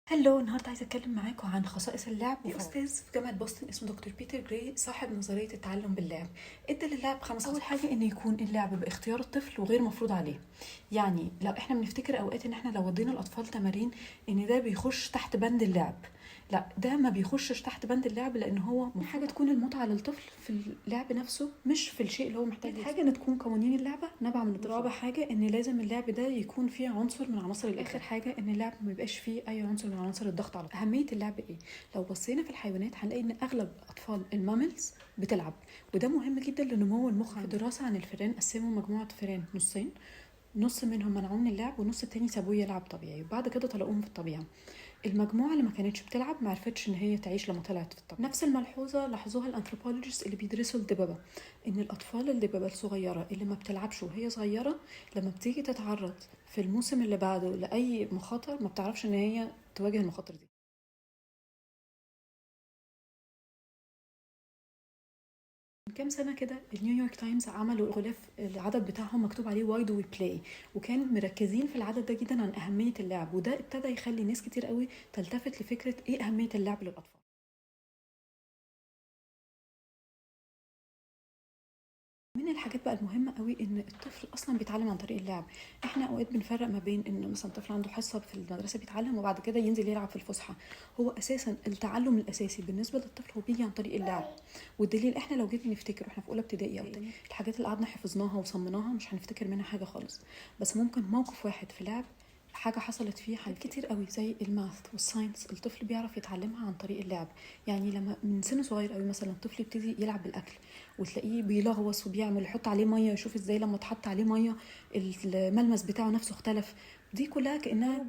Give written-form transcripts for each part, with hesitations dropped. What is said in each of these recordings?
هلو، النهارده عايزه اتكلم معاكم عن خصائص اللعب. في استاذ في جامعه بوسطن اسمه دكتور بيتر جراي، صاحب نظريه التعلم باللعب. ادى للعب 5 اول حاجه ان يكون اللعب باختيار الطفل وغير مفروض عليه. يعني لو احنا بنفتكر اوقات ان احنا لو ودينا الاطفال تمارين ان ده بيخش تحت بند اللعب، لا، ده ما بيخشش تحت بند اللعب، لان هو حاجه تكون المتعه للطفل في اللعب نفسه، مش في الشيء اللي هو محتاج. حاجه ان تكون قوانين اللعبه نابعه من الطفل. رابع حاجه ان لازم اللعب ده يكون فيه عنصر من عناصر الاخر. اخر حاجه ان اللعب ما يبقاش فيه اي عنصر من عناصر الضغط على الطفل. اهميه اللعب ايه؟ لو بصينا في الحيوانات هنلاقي ان اغلب اطفال الماملز بتلعب، وده مهم جدا لنمو المخ. في دراسه عن الفئران قسموا مجموعه فئران نصين، نص منهم منعوه من اللعب والنص التاني سابوه يلعب طبيعي، وبعد كده طلقوهم في الطبيعه. المجموعه اللي ما كانتش بتلعب ما عرفتش ان هي تعيش لما طلعت في الطبيعه. نفس الملحوظه لاحظوها الانثروبولوجيست اللي بيدرسوا الدببه، ان الاطفال الدببه الصغيره اللي ما بتلعبش وهي صغيره لما بتيجي تتعرض في الموسم اللي بعده لاي مخاطر ما بتعرفش ان هي تواجه المخاطر دي. من كام سنة كده النيويورك تايمز عملوا غلاف العدد بتاعهم مكتوب عليه واي دو وي بلاي، وكان مركزين في العدد ده جدا عن أهمية اللعب، وده ابتدى يخلي ناس كتير قوي تلتفت لفكرة ايه أهمية اللعب للأطفال. من الحاجات بقى المهمة قوي ان الطفل اصلا بيتعلم عن طريق اللعب. احنا اوقات بنفرق ما بين ان مثلا طفل عنده حصة في المدرسة بيتعلم وبعد كده ينزل يلعب في الفسحة. هو اساسا التعلم الاساسي بالنسبة للطفل هو بيجي عن طريق اللعب، والدليل احنا لو جينا نفتكر واحنا في اولى ابتدائي او تانية الحاجات اللي قعدنا حفظناها وصمناها مش هنفتكر منها حاجة خالص، بس ممكن موقف واحد في لعب حاجة حصلت فيه حاجات كتير قوي زي الماث والساينس الطفل بيعرف يتعلمها عن طريق اللعب. يعني لما من سن صغير قوي مثلا الطفل يبتدي يلعب بالاكل وتلاقيه بيلغوص وبيعمل يحط عليه ميه، يشوف ازاي لما اتحط عليه ميه الملمس بتاعه نفسه اختلف. دي كلها كانها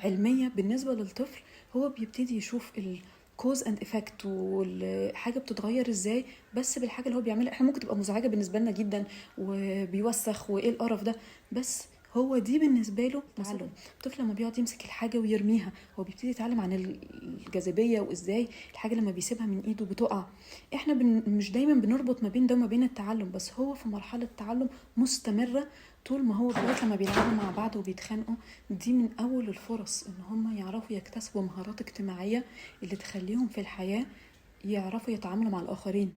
علميه بالنسبه للطفل. هو بيبتدي يشوف الكوز اند افكت والحاجه بتتغير ازاي بس بالحاجه اللي هو بيعملها. احنا ممكن تبقى مزعجه بالنسبه لنا جدا وبيوسخ وايه القرف ده، بس هو دي بالنسبه له تعلم. الطفل لما بيقعد يمسك الحاجه ويرميها هو بيبتدي يتعلم عن الجاذبيه وازاي الحاجه لما بيسيبها من ايده بتقع. احنا مش دايما بنربط ما بين ده وما بين التعلم، بس هو في مرحله تعلم مستمره طول ما هو لغايه لما بيلعبوا مع بعض وبيتخانقوا. دي من اول الفرص ان هم يعرفوا يكتسبوا مهارات اجتماعيه اللي تخليهم في الحياه يعرفوا يتعاملوا مع الاخرين.